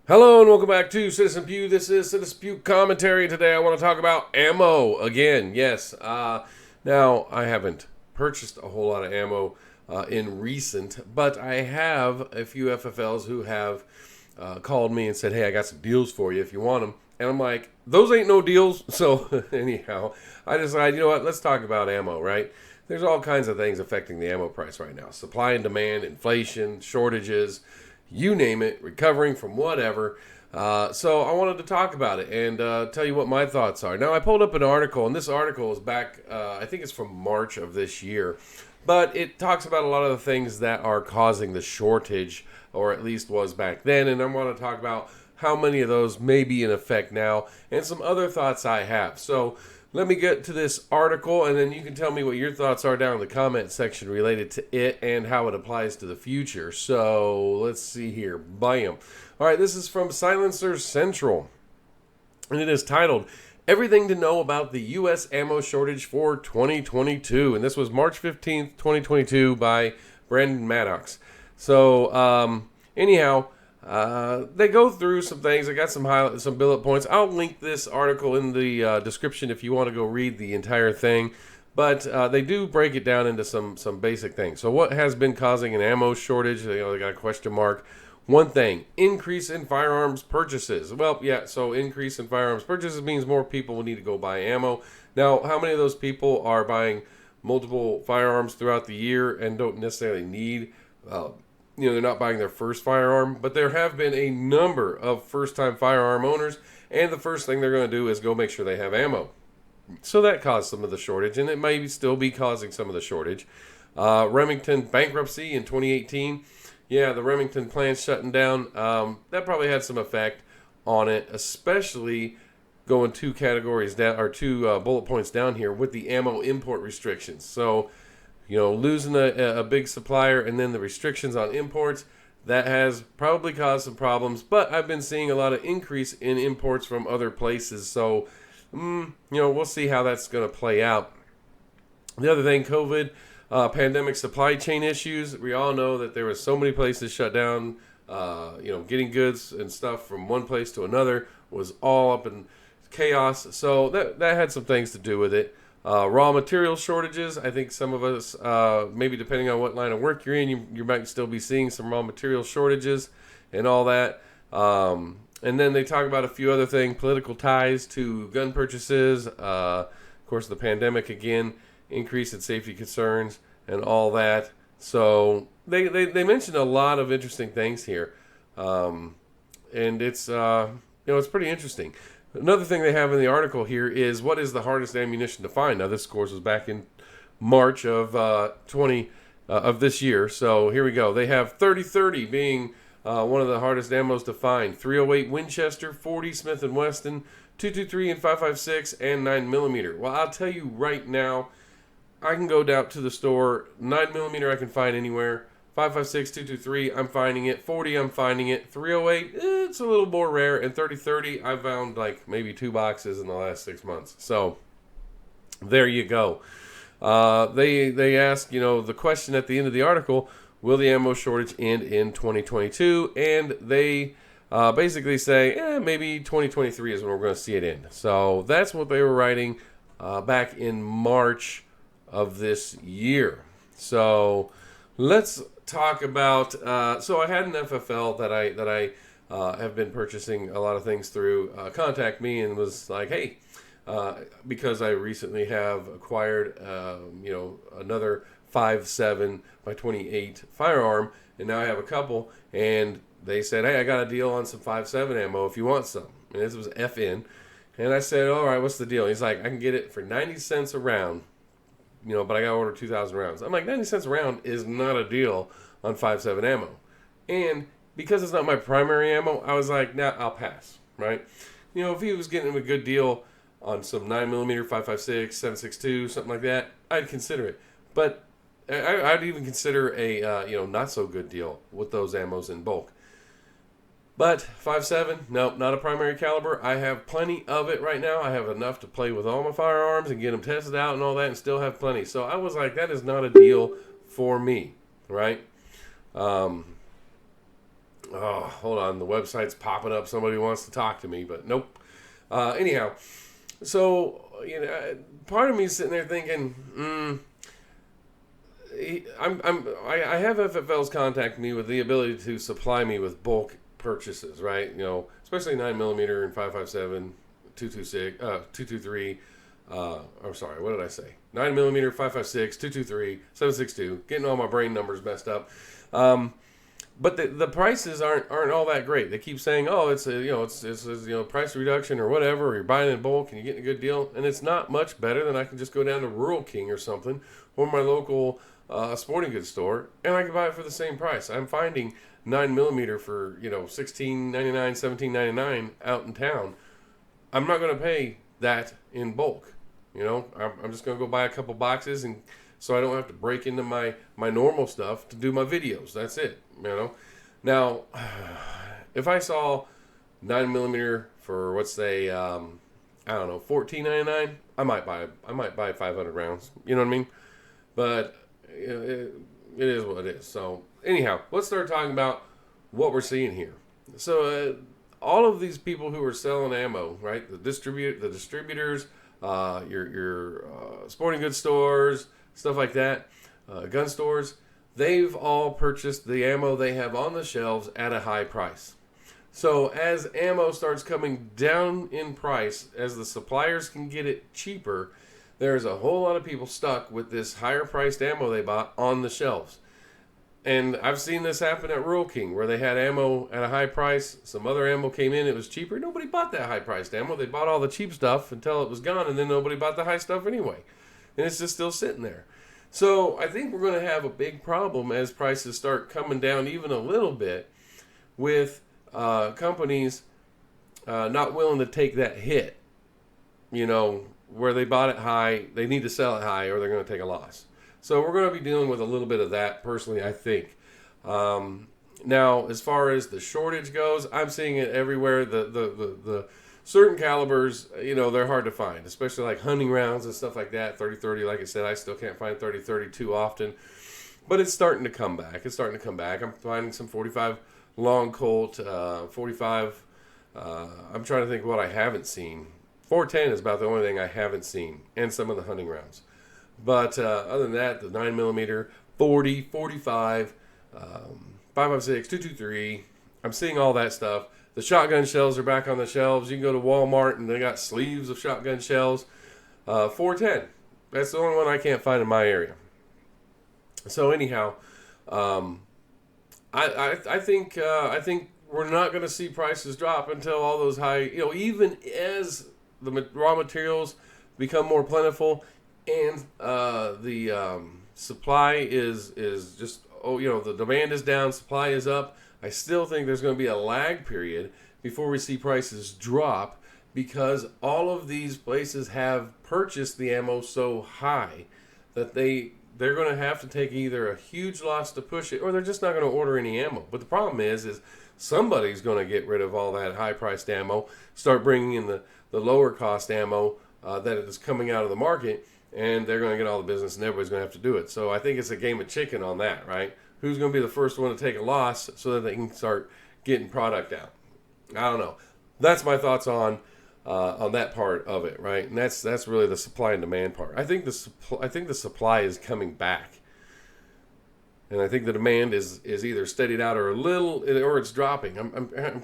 Hello and welcome back to Citizen Pew. This is Citizen Pew commentary. Today I want to talk about ammo again. Yes. Now I haven't purchased a whole lot of ammo in recent, but I have a few FFLs who have called me and said, "Hey, I got some deals for you if you want them." And I'm like, "Those ain't no deals." So anyhow, I decided, you know what? Let's talk about ammo, right? There's all kinds of things affecting the ammo price right now: supply and demand, inflation, shortages, you name it, recovering from whatever. So I wanted to talk about it and tell you what my thoughts are. Now, I pulled up an article, and this article is back, I think it's from March of this year, but it talks about a lot of the things that are causing the shortage, or at least was back then, and I want to talk about how many of those may be in effect now and some other thoughts I have. So let me get to this article, and then you can tell me what your thoughts are down in the comment section related to it and how it applies to the future. So let's see here. Bam. All right, this is from Silencer Central, and it is titled Everything to Know About the U.S. Ammo Shortage for 2022. And this was March 15th, 2022 by Brandon Maddox. So, anyhow, they go through some things. I got some bullet points. I'll link this article in the description if you want to go read the entire thing. But they do break it down into some basic things. So what has been causing an ammo shortage? They got a question mark. One thing, increase in firearms purchases. Well, yeah, so increase in firearms purchases means more people will need to go buy ammo. Now, how many of those people are buying multiple firearms throughout the year and don't necessarily need they're not buying their first firearm, but there have been a number of first-time firearm owners, and the first thing they're going to do is go make sure they have ammo. So that caused some of the shortage, and it may still be causing some of the shortage. Remington bankruptcy in 2018. Yeah, the Remington plant shutting down. That probably had some effect on it, especially going two categories down, or two bullet points down here with the ammo import restrictions. So, losing a big supplier and then the restrictions on imports, that has probably caused some problems. But I've been seeing a lot of increase in imports from other places. So, we'll see how that's going to play out. The other thing, COVID, pandemic supply chain issues. We all know that there was so many places shut down. Getting goods and stuff from one place to another was all up in chaos. So that had some things to do with it. Raw material shortages. I think some of us, maybe depending on what line of work you're in, you might still be seeing some raw material shortages and all that. And then they talk about a few other things, political ties to gun purchases. Of course, the pandemic again, increase in safety concerns and all that. So they mentioned a lot of interesting things here. And it's, it's pretty interesting. Another thing they have in the article here is what is the hardest ammunition to find. Now, this, of course, was back in March of of this year. So here we go. They have 30-30 being one of the hardest ammos to find. 308 Winchester, 40 Smith & Wesson, 223 and 5.56, and 9mm. Well, I'll tell you right now, I can go down to the store. 9mm I can find anywhere. 5.56, 223, I'm finding it. 40, I'm finding it. 308, it's a little more rare. And 30-30, I found like maybe 2 boxes in the last 6 months. So there you go. They ask, the question at the end of the article, will the ammo shortage end in 2022? And they basically say, maybe 2023 is when we're going to see it end. So that's what they were writing back in March of this year. So let's talk about. So I had an FFL that I have been purchasing a lot of things through. Contact me and was like, hey, because I recently have acquired another 5.7 by 28 firearm, and now I have a couple, and they said, hey, I got a deal on some 5.7 ammo if you want some. And this was FN, and I said, all right, what's the deal? He's like, I can get it for 90 cents a round. But I got to order 2,000 rounds. I'm like, 90 cents a round is not a deal on 5.7 ammo. And because it's not my primary ammo, I was like, nah, I'll pass, right? If he was getting a good deal on some 9mm, 5.56, 7.62, something like that, I'd consider it. But I'd even consider a, not so good deal with those ammos in bulk. But 5.7, no, not a primary caliber. I have plenty of it right now. I have enough to play with all my firearms and get them tested out and all that and still have plenty. So I was like, that is not a deal for me, right? Oh, hold on. The website's popping up. Somebody wants to talk to me, but nope. Anyhow, so, part of me is sitting there thinking, I have FFLs contact me with the ability to supply me with bulk purchases, right? Especially 9mm and 5.57, 226, 223. I'm sorry, what did I say? 9mm, 5.56, 223, 7.62. Getting all my brain numbers messed up. But the prices aren't all that great. They keep saying, oh, it's a price reduction or whatever, or you're buying in bulk and you're getting a good deal, and it's not much better than I can just go down to Rural King or something, or my local sporting goods store, and I can buy it for the same price. I'm finding 9mm for $16.99, $17.99 out in town. I'm not going to pay that in bulk. I'm just going to go buy a couple boxes, and so I don't have to break into my normal stuff to do my videos. That's it. Now, if I saw 9mm for, let's say, I don't know, $14.99, I might buy 500 rounds. You know what I mean? But it is what it is. So anyhow, let's start talking about what we're seeing here. So all of these people who are selling ammo, right? The distributors, your sporting goods stores, stuff like that, gun stores. They've all purchased the ammo they have on the shelves at a high price. So as ammo starts coming down in price, as the suppliers can get it cheaper, there's a whole lot of people stuck with this higher priced ammo they bought on the shelves. And I've seen this happen at Rural King, where they had ammo at a high price. Some other ammo came in, it was cheaper. Nobody bought that high priced ammo. They bought all the cheap stuff until it was gone, and then nobody bought the high stuff anyway. And it's just still sitting there. So I think we're going to have a big problem as prices start coming down even a little bit, with companies not willing to take that hit. Where they bought it high, they need to sell it high, or they're going to take a loss. So we're going to be dealing with a little bit of that, personally, I think. Now, as far as the shortage goes, I'm seeing it everywhere. The certain calibers, they're hard to find, especially like hunting rounds and stuff like that. 30-30, like I said, I still can't find 30-30 too often. But it's starting to come back. I'm finding some 45 long Colt, 45. I'm trying to think what I haven't seen. 410 is about the only thing I haven't seen, and some of the hunting rounds. But other than that, the 9mm, 40, 45, 5.56, 223, I'm seeing all that stuff. The shotgun shells are back on the shelves. You can go to Walmart and they got sleeves of shotgun shells. 410. That's the only one I can't find in my area. So anyhow, I think we're not going to see prices drop until all those high, even as the raw materials become more plentiful and the supply is just, the demand is down, supply is up. I still think there's going to be a lag period before we see prices drop, because all of these places have purchased the ammo so high that they're going to have to take either a huge loss to push it, or they're just not going to order any ammo. But the problem is somebody's going to get rid of all that high-priced ammo, start bringing in the lower-cost ammo that is coming out of the market, and they're going to get all the business, and everybody's going to have to do it. So I think it's a game of chicken on that, right? Who's going to be the first one to take a loss so that they can start getting product out? I don't know. That's my thoughts on that part of it, right? And that's really the supply and demand part. I think the supply is coming back, and I think the demand is either steadied out or or it's dropping.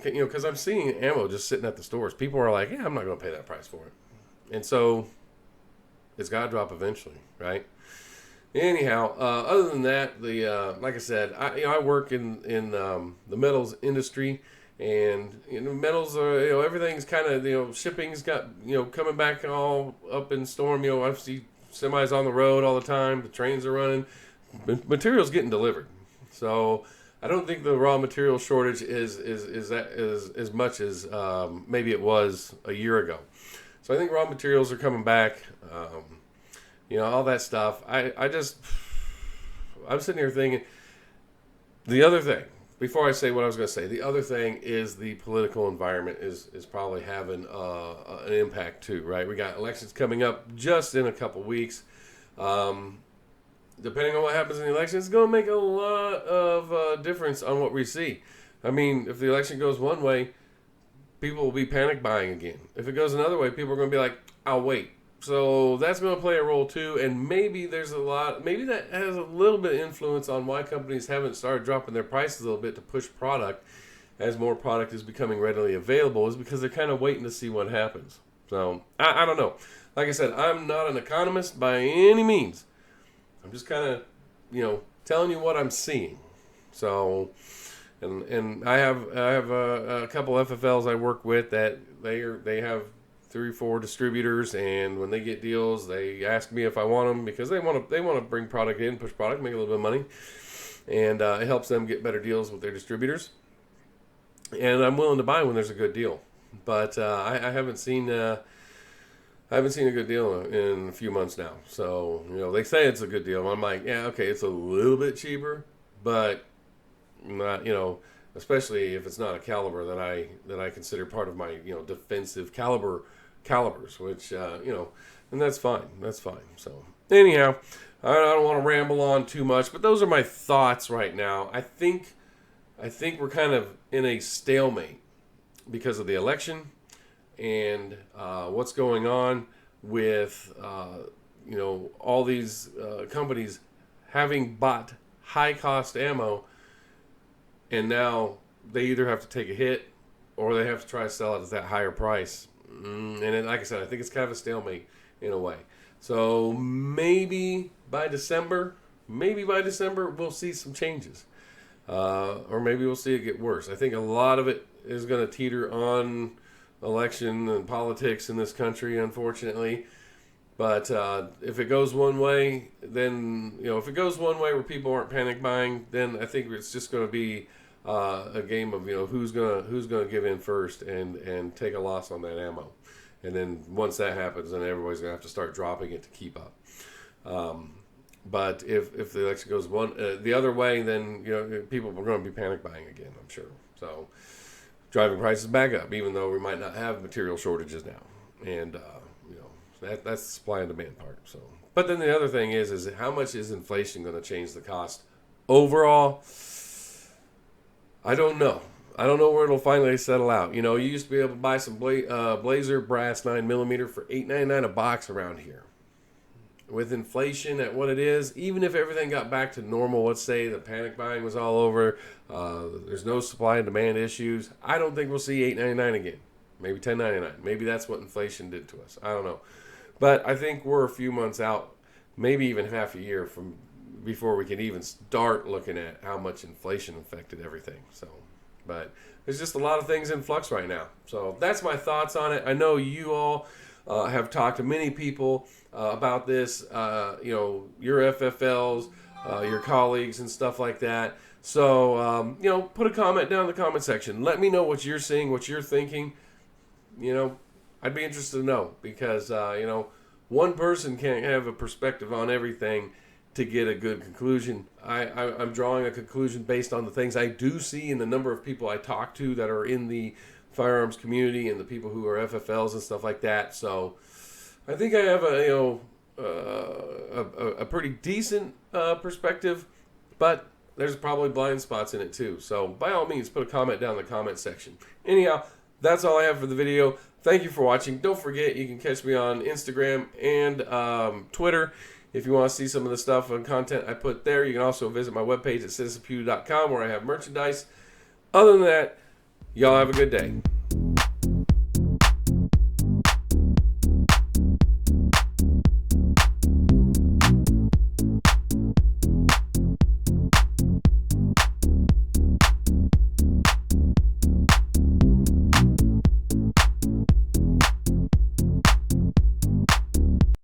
Because I'm seeing ammo just sitting at the stores. People are like, yeah, I'm not going to pay that price for it, and so it's got to drop eventually, right? Anyhow, other than that, like I said, I work in the metals industry, and metals are, everything's kind of, shipping's got, coming back all up in storm. I see semis on the road all the time. The trains are running. Material's getting delivered. So I don't think the raw material shortage is as much as maybe it was a year ago. So I think raw materials are coming back. All that stuff. I'm sitting here thinking, the other thing, before I say what I was going to say, the other thing is the political environment is probably having an impact too, right? We got elections coming up just in a couple weeks. Depending on what happens in the election, it's going to make a lot of difference on what we see. I mean, if the election goes one way, people will be panic buying again. If it goes another way, people are going to be like, I'll wait. So that's going to play a role too, and maybe maybe that has a little bit of influence on why companies haven't started dropping their prices a little bit to push product as more product is becoming readily available, is because they're kind of waiting to see what happens. So I don't know. Like I said, I'm not an economist by any means. I'm just kind of, telling you what I'm seeing. So, and I have a couple FFLs I work with that they have 3 or 4 distributors, and when they get deals, they ask me if I want them because they want to bring product in, push product, make a little bit of money, and it helps them get better deals with their distributors. And I'm willing to buy when there's a good deal, but I haven't seen a good deal in a few months now. So they say it's a good deal. I'm like, yeah, okay, it's a little bit cheaper, but not especially if it's not a caliber that I consider part of my defensive calibers, which and that's fine. So anyhow, I don't want to ramble on too much, but those are my thoughts right now. I think we're kind of in a stalemate because of the election and what's going on with all these companies having bought high cost ammo, and now they either have to take a hit or they have to try to sell it at that higher price. And then, like I said, I think it's kind of a stalemate in a way. So maybe by December we'll see some changes. Or maybe we'll see it get worse. I think a lot of it is going to teeter on election and politics in this country, unfortunately. But if it goes one way, then if it goes one way where people aren't panic buying, then I think it's just going to be a game of who's gonna give in first and take a loss on that ammo, and then once that happens, then everybody's gonna have to start dropping it to keep up. But if the election goes the other way, then people are going to be panic buying again, I'm sure. So driving prices back up, even though we might not have material shortages now, and that's the supply and demand part. So, but then the other thing is how much is inflation going to change the cost overall? I don't know. I don't know where it'll finally settle out. You used to be able to buy some Blazer brass 9mm for $8.99 a box around here. With inflation at what it is, even if everything got back to normal, let's say the panic buying was all over, there's no supply and demand issues, I don't think we'll see $8.99 again. Maybe $10.99. Maybe that's what inflation did to us. I don't know. But I think we're a few months out, maybe even half a year from before we can even start looking at how much inflation affected everything. So, but there's just a lot of things in flux right now. So that's my thoughts on it. I know you all have talked to many people about this, your FFLs, your colleagues and stuff like that. So, put a comment down in the comment section. Let me know what you're seeing, what you're thinking. I'd be interested to know because, one person can't have a perspective on everything to get a good conclusion. I'm drawing a conclusion based on the things I do see and the number of people I talk to that are in the firearms community and the people who are FFLs and stuff like that. So I think I have a pretty decent perspective, but there's probably blind spots in it too. So by all means, put a comment down in the comment section. Anyhow, that's all I have for the video. Thank you for watching. Don't forget, you can catch me on Instagram and Twitter. If you want to see some of the stuff and content I put there, you can also visit my webpage at citizenpew.com where I have merchandise. Other than that, y'all have a good day.